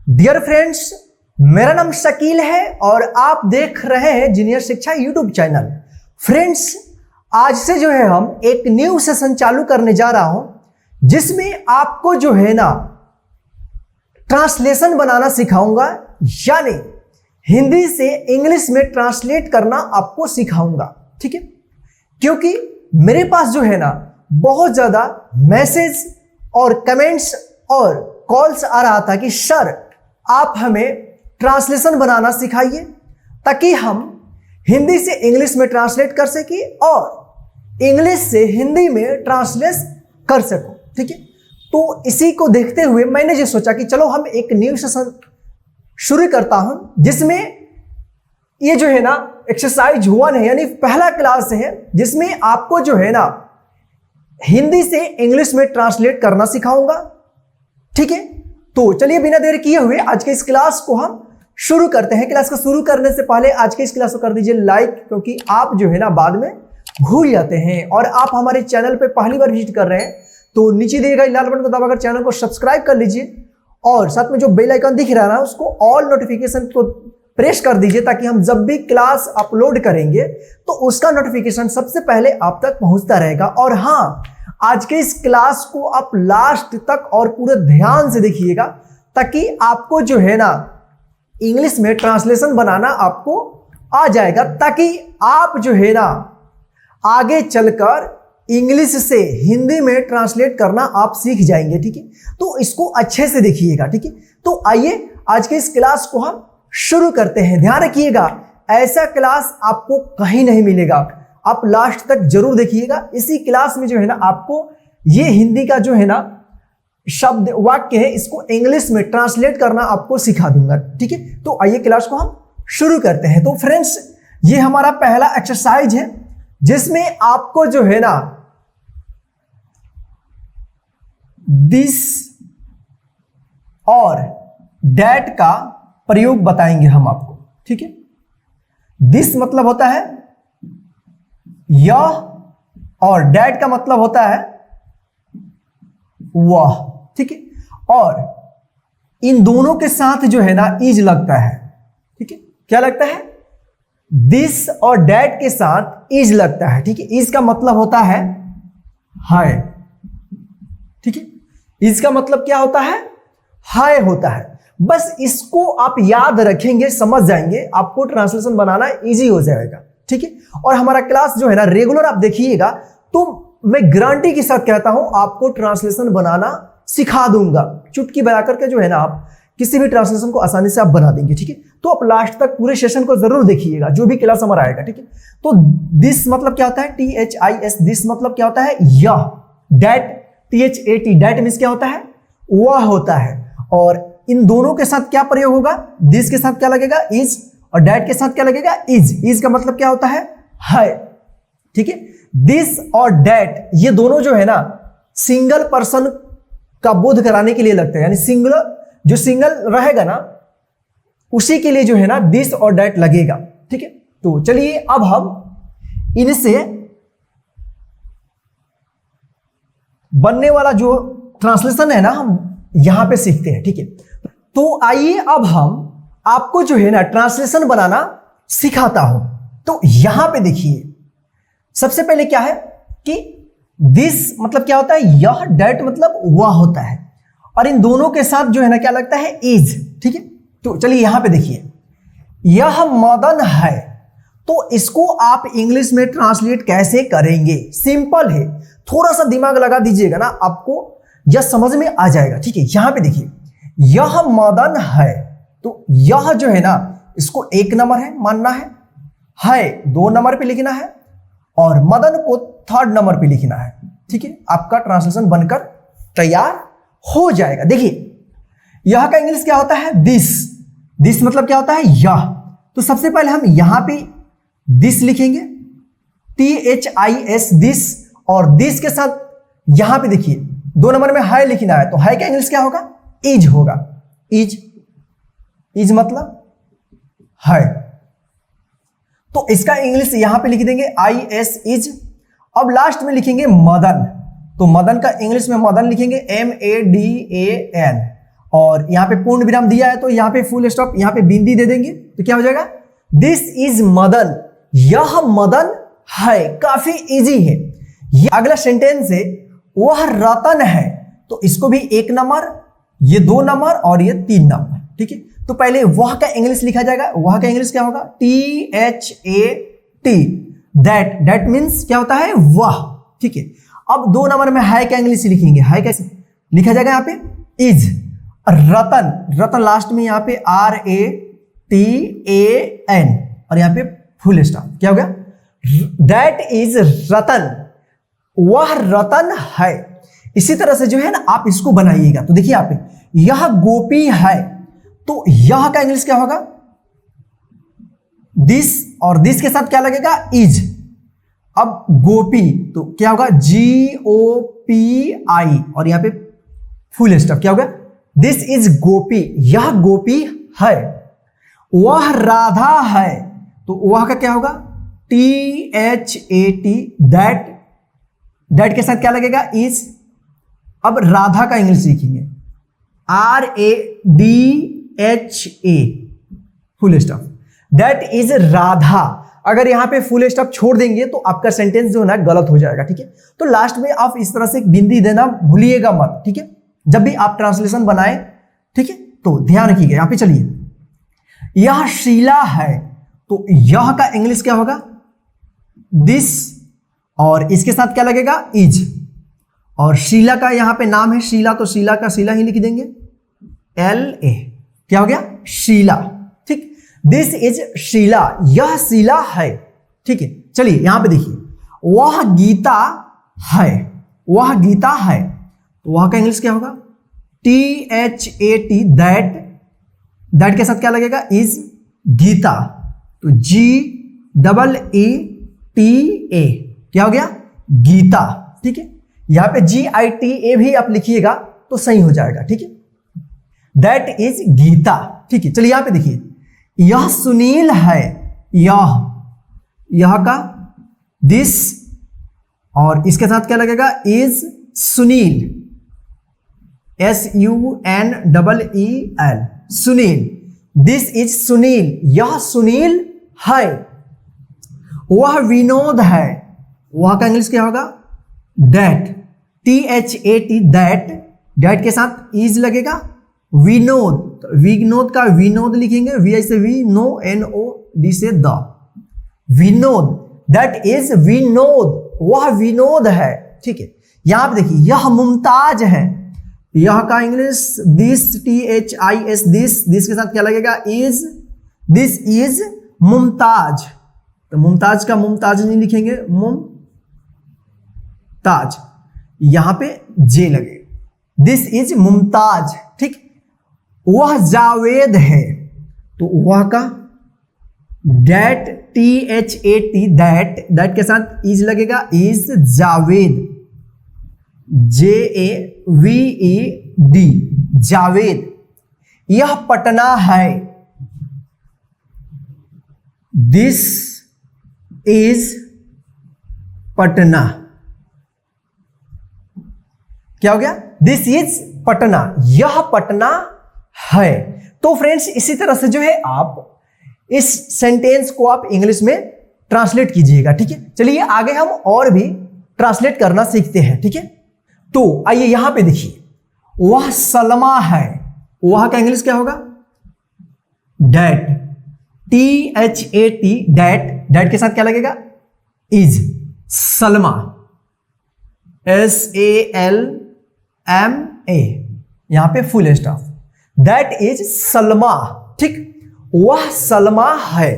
Dear friends, मेरा नाम शकील है और आप देख रहे हैं जीनियर शिक्षा यूट्यूब चैनल। फ्रेंड्स, आज से जो है हम एक न्यू सेशन चालू करने जा रहा हूं जिसमें आपको जो है ना ट्रांसलेशन बनाना सिखाऊंगा, यानी हिंदी से इंग्लिश में ट्रांसलेट करना आपको सिखाऊंगा। ठीक है, क्योंकि मेरे पास जो है ना बहुत ज्यादा मैसेज और कमेंट्स और कॉल्स आ रहा था कि सर आप हमें ट्रांसलेशन बनाना सिखाइए ताकि हम हिंदी से इंग्लिश में ट्रांसलेट कर सके और इंग्लिश से हिंदी में ट्रांसलेट कर सको। ठीक है, तो इसी को देखते हुए मैंने ये सोचा कि चलो हम एक न्यू सेशन शुरू करता हूं जिसमें ये जो है ना एक्सरसाइज 1 है, यानी पहला क्लास है जिसमें आपको जो है ना हिंदी से इंग्लिश में ट्रांसलेट करना सिखाऊंगा। ठीक है, तो चलिए बिना देर किए हुए आज के इस क्लास को हम शुरू करते हैं। क्लास को शुरू करने से पहले आज के इस क्लास को कर दीजिए लाइक, क्योंकि आप जो है ना बाद में भूल जाते हैं। और आप हमारे चैनल पे पहली बार विजिट कर रहे हैं तो नीचे दिए गए लाल बटन को दबाकर चैनल को सब्सक्राइब कर लीजिए और साथ में जो बेल आइकन दिख रहा है ना उसको ऑल नोटिफिकेशन को प्रेस कर दीजिए ताकि हम जब भी क्लास अपलोड करेंगे तो उसका नोटिफिकेशन सबसे पहले आप तक पहुंचता रहेगा। और हाँ, आज के इस क्लास को आप लास्ट तक और पूरे ध्यान से देखिएगा ताकि आपको जो है ना इंग्लिश में ट्रांसलेशन बनाना आपको आ जाएगा, ताकि आप जो है ना आगे चलकर इंग्लिश से हिंदी में ट्रांसलेट करना आप सीख जाएंगे। ठीक है, तो इसको अच्छे से देखिएगा। ठीक है, तो आइए आज के इस क्लास को हम शुरू करते हैं। ध्यान रखिएगा, ऐसा क्लास आपको कहीं नहीं मिलेगा, आप लास्ट तक जरूर देखिएगा। इसी क्लास में जो है ना आपको ये हिंदी का जो है ना शब्द वाक्य है इसको इंग्लिश में ट्रांसलेट करना आपको सिखा दूंगा। ठीक है, तो आइए क्लास को हम शुरू करते हैं। तो फ्रेंड्स, ये हमारा पहला एक्सरसाइज है जिसमें आपको जो है ना दिस और डैट का प्रयोग बताएंगे हम आपको। ठीक है, दिस मतलब होता है यह और डैट का मतलब होता है वह। ठीक है, और इन दोनों के साथ जो है ना इज लगता है। ठीक है, क्या लगता है? दिस और डैट के साथ इज लगता है। ठीक है, इज का मतलब होता है हाय। ठीक है, इज का मतलब क्या होता है? हाय होता है। बस इसको आप याद रखेंगे, समझ जाएंगे, आपको ट्रांसलेशन बनाना इजी हो जाएगा। ठीक है, और हमारा क्लास जो है ना रेगुलर आप देखिएगा तो मैं गारंटी के साथ कहता हूं आपको ट्रांसलेशन बनाना सिखा दूंगा। चुटकी बजा करके जो है ना आप किसी भी ट्रांसलेशन को आसानी से आप बना देंगे। ठीक है, तो आप लास्ट तक पूरे सेशन को जरूर देखिएगा जो भी क्लास हमारा आएगा। ठीक है, तो दिस मतलब क्या होता है? THIS। दिस मतलब क्या होता है? यह। डैट THAT, डैट मीन्स क्या होता है? वह होता है। और इन दोनों के साथ क्या प्रयोग होगा? दिस के साथ क्या लगेगा? इज, और डैट के साथ क्या लगेगा? इज। इज का मतलब क्या होता है? है। ठीक है, दिस और डैट ये दोनों जो है ना सिंगल पर्सन का बोध कराने के लिए लगते हैं, यानी सिंगुलर जो सिंगल रहेगा ना उसी के लिए जो है ना दिस और डैट लगेगा। ठीक है, तो चलिए अब हम इनसे बनने वाला जो ट्रांसलेशन है ना हम यहां पे सीखते हैं। ठीक है, तो आइए अब हम आपको जो है ना ट्रांसलेशन बनाना सिखाता हूं। तो यहां पे देखिए, सबसे पहले क्या है कि दिस मतलब क्या होता है? यह। डैट मतलब वह होता है, और इन दोनों के साथ जो है ना क्या लगता है? इज। ठीक है, तो चलिए यहां पे देखिए, यह मदन है, तो इसको आप इंग्लिश में ट्रांसलेट कैसे करेंगे? सिंपल है, थोड़ा सा दिमाग लगा दीजिएगा ना आपको यह समझ में आ जाएगा। ठीक है, यहां पे देखिए, यह मदन है, तो यह जो है ना इसको 1 नंबर है मानना है 2 नंबर पे लिखना है, और मदन को 3rd नंबर पे लिखना है। ठीक है, आपका ट्रांसलेशन बनकर तैयार हो जाएगा। देखिए, यह का इंग्लिश क्या होता है? दिस। दिस मतलब क्या होता है? यह। तो सबसे पहले हम यहां पे दिस लिखेंगे, THIS, दिस, और दिस के साथ यहां पे देखिए 2 नंबर में है लिखना है, तो है का इंग्लिश क्या होगा? इज होगा। इज। इज मतलब है, तो इसका इंग्लिश यहां पे लिख देंगे IS, इज। अब लास्ट में लिखेंगे मदन, तो मदन का इंग्लिश में मदन लिखेंगे MADAN, और यहां पे पूर्ण विराम दिया है तो यहां पे फुल स्टॉप, यहां पे बिंदी दे देंगे तो क्या हो जाएगा, दिस इज मदन, यह मदन है। काफी इजी है। ये अगला सेंटेंस है, वह रतन है, तो इसको भी 1 नंबर, ये 2 नंबर और ये 3 नंबर। ठीक है, तो पहले वह का इंग्लिश लिखा जाएगा। वह का इंग्लिश क्या होगा, THAT, दैट मीन्स क्या होता है, वह। ठीक है, अब 2 नंबर में है का इंग्लिश लिखेंगे। है कैसे लिखा जाएगा, यहाँ पे इज। रतन लास्ट में यहाँ पे RATAN और यहाँ पे फुल स्टॉप, क्या हो गया, दैट इज रतन, वह रतन है। इसी तरह से जो है ना आप इसको बनाइएगा। तो देखिए यहाँ पे, यह गोपी है, तो यह का इंग्लिश क्या होगा, दिस, और दिस के साथ क्या लगेगा, इज। अब गोपी तो क्या होगा, GOPI और यहां पे फुल स्टॉप, क्या होगा, दिस इज गोपी, यह गोपी है। वह राधा है, तो वह का क्या होगा, THAT, दैट के साथ क्या लगेगा, इज। अब राधा का इंग्लिश लिखेंगे, RADHA, full stop, that is Radha. अगर यहां पे फुल स्टॉप छोड़ देंगे तो आपका सेंटेंस जो है ना गलत हो जाएगा। ठीक है, तो लास्ट में आप इस तरह से बिंदी देना भूलिएगा मत। ठीक है, जब भी आप ट्रांसलेशन बनाए, ठीक है, तो ध्यान रखिएगा। यहां पे चलिए, यह शीला है, तो यह का इंग्लिश क्या होगा, दिस, और इसके साथ क्या लगेगा, इज। और शीला का यहां पे नाम है शीला, तो शीला का शीला ही लिख देंगे, LA, क्या हो गया, शीला। ठीक, दिस इज शीला, यह शीला है। ठीक है, चलिए यहां पे देखिए, वह गीता है, वह गीता है, तो वह का इंग्लिश क्या होगा, THAT, दैट के साथ क्या लगेगा, इज, गीता, तो GEETA, क्या हो गया, गीता। ठीक है, यहां पे GITA भी आप लिखिएगा तो सही हो जाएगा। ठीक है, दैट इज गीता। ठीक है, चलिए यहां पे देखिए, यह सुनील है, यह का दिस, और इसके साथ क्या लगेगा, is Sunil, SUNEEL, Sunil, this is Sunil, यह सुनील है। वह विनोद है, वह का इंग्लिश क्या होगा, दैट, THAT, दैट के साथ इज लगेगा, विनोद, विनोद का विनोद लिखेंगे, VI से वी, नो, NOD से the, Vinod, that is Vinod, वह विनोद है। ठीक है, यहां पे देखिए, यह मुमताज है, यह का इंग्लिश दिस, THIS, दिस के साथ क्या लगेगा, इज, दिस इज मुमताज, तो मुमताज का मुमताज नहीं लिखेंगे, मुमताज, यहां पे J लगे, दिस इज मुमताज। ठीक, वह जावेद है, तो वह का दैट, THAT, दैट के साथ इज लगेगा, इज जावेद, JAVED, जावेद। यह पटना है, दिस इज पटना, क्या हो गया, दिस इज पटना, यह पटना है। तो फ्रेंड्स इसी तरह से जो है आप इस सेंटेंस को आप इंग्लिश में ट्रांसलेट कीजिएगा। ठीक है, चलिए आगे हम और भी ट्रांसलेट करना सीखते हैं। ठीक है, तो आइए यहां पे देखिए, वह सलमा है, वह का इंग्लिश क्या होगा, डैट, THAT, डैट के साथ क्या लगेगा, इज, सलमा, SALMA, यहां पे full stop, that is Salma. ठीक, वह सलमा है।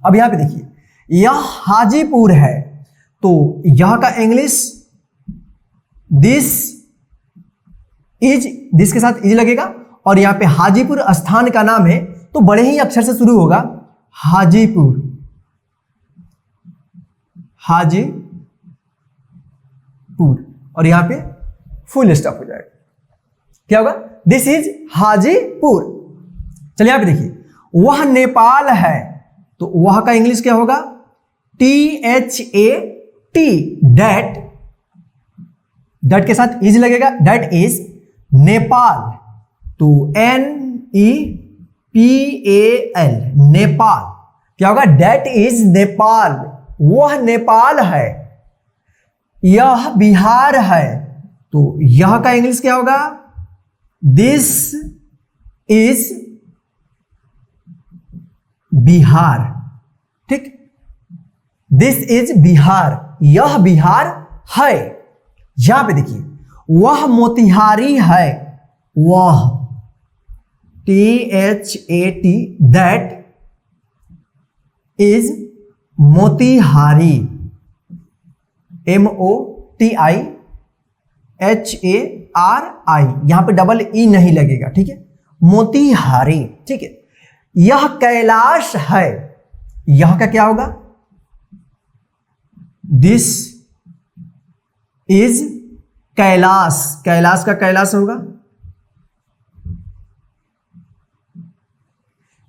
अब यहां पे देखिए, यह हाजीपुर है, तो यह का इंग्लिश दिस इज, दिस के साथ इज लगेगा, और यहां पे हाजीपुर स्थान का नाम है, तो बड़े ही अक्षर से शुरू होगा, हाजीपुर, हाजीपुर, और यहां पे फुल स्टॉप हो जाएगा, क्या होगा, दिस इज हाजीपुर। चलिए यहां पे देखिए, वह नेपाल है, तो वह का इंग्लिश क्या होगा, THAT, दैट के साथ इज लगेगा, दैट इज नेपाल, तो NEPAL, नेपाल। क्या होगा? डेट इज नेपाल, वह नेपाल है। यह बिहार है, तो यह का इंग्लिश क्या होगा? This is Bihar. ठीक, दिस इज बिहार, यह बिहार है। यहां पे देखिए, वह मोतिहारी है, वह THAT, that is Motihari, MOTIHARI, यहां पे डबल ई नहीं लगेगा। ठीक है, मोतिहारी। ठीक है, यह कैलाश है, यह का क्या होगा? दिस इज कैलाश, कैलाश का कैलाश होगा।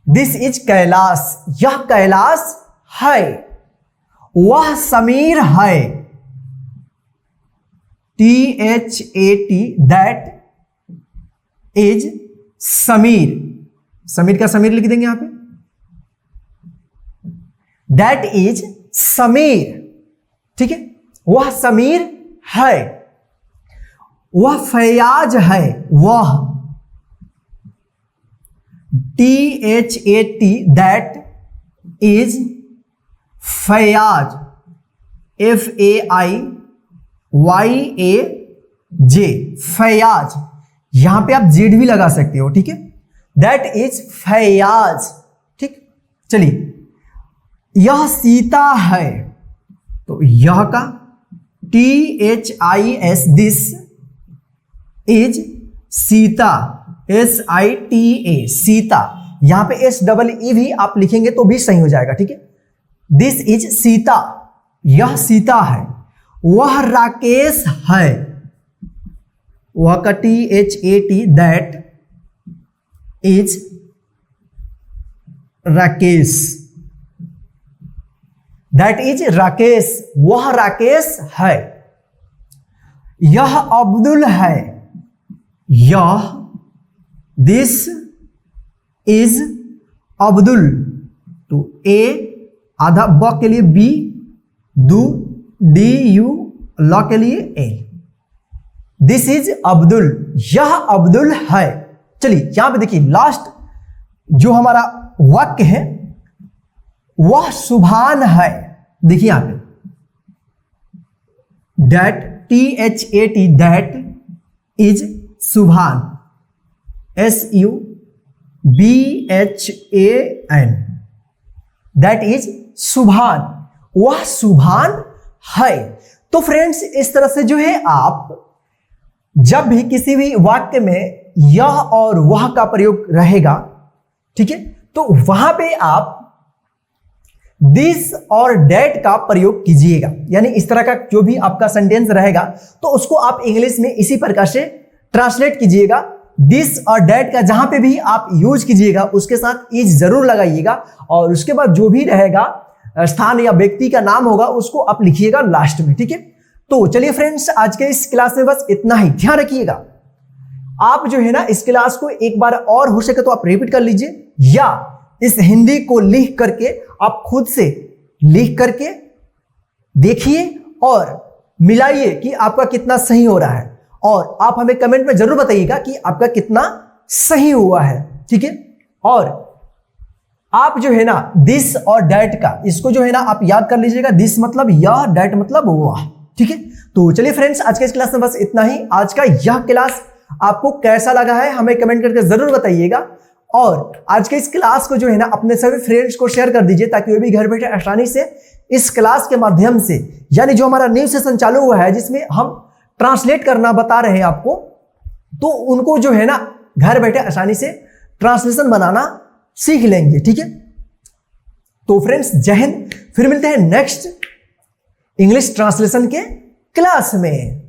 दिस इज कैलाश, यह कैलाश है। वह समीर है, THAT, that is Sameer. Sameer का समीर लिख देंगे यहां पे, दैट इज समीर। ठीक है, वह समीर है। वह फैयाज है, वह THAT, that is Faiyaz, FAIYAJ, Faiyaz. यहां पे आप जेड भी लगा सकते हो। ठीक है, दैट इज फैयाज। ठीक, चलिए, यह सीता है, तो यह का THIS, this is Sita, SITA, Sita. यहां पे SEE भी आप लिखेंगे तो भी सही हो जाएगा। ठीक है, दिस इज सीता, यह सीता है। वह राकेश है, वह का THAT, that is Rakesh, that is Rakesh, वह राकेश है। यह अब्दुल है, यह, दिस इज अब्दुल, तो A आधा ब के लिए B, दू DU, लॉ के लिए A, दिस इज अब्दुल, यह अब्दुल है। चलिए यहां पे देखिए, लास्ट जो हमारा वाक्य है, वह सुभान है। देखिए यहां पे, दैट THAT, दैट इज सुभान, SUBHAN, दैट इज सुभान, वह सुभान है। तो फ्रेंड्स, इस तरह से जो है आप जब भी किसी भी वाक्य में यह और वह का प्रयोग रहेगा, ठीक है, तो वहां पे आप दिस और डेट का प्रयोग कीजिएगा। यानी इस तरह का जो भी आपका सेंटेंस रहेगा, तो उसको आप इंग्लिश में इसी प्रकार से ट्रांसलेट कीजिएगा। दिस और डेट का जहां पे भी आप यूज कीजिएगा, उसके साथ इज जरूर लगाइएगा, और उसके बाद जो भी रहेगा स्थान या व्यक्ति का नाम होगा, उसको आप लिखिएगा लास्ट में। ठीक है, तो चलिए फ्रेंड्स, आज के इस क्लास में बस इतना ही। ध्यान रखिएगा, आप जो है ना इस क्लास को एक बार और हो सके तो आप रिपीट कर लीजिए, या इस हिंदी को लिख करके आप खुद से लिख करके देखिए और मिलाइए कि आपका कितना सही हो रहा है, और आप हमें कमेंट में जरूर बताइएगा कि आपका कितना सही हुआ है। ठीक है, और आप जो है ना दिस और डेट का, इसको जो है ना आप याद कर लीजिएगा। दिस मतलब यह, डेट मतलब वह। ठीक है, तो चलिए फ्रेंड्स, आज के इस क्लास में बस इतना ही। आज का यह क्लास आपको कैसा लगा है हमें कमेंट करके जरूर बताइएगा, और आज के इस क्लास को जो है ना अपने सभी फ्रेंड्स को शेयर कर दीजिए, ताकि वे भी घर बैठे आसानी से इस क्लास के माध्यम से, यानी जो हमारा न्यू सेशन चालू हुआ है जिसमें हम ट्रांसलेट करना बता रहे हैं आपको, तो उनको जो है ना घर बैठे आसानी से ट्रांसलेशन बनाना सीख लेंगे। ठीक है, तो फ्रेंड्स जय हिंद, फिर मिलते हैं नेक्स्ट इंग्लिश ट्रांसलेशन के क्लास में।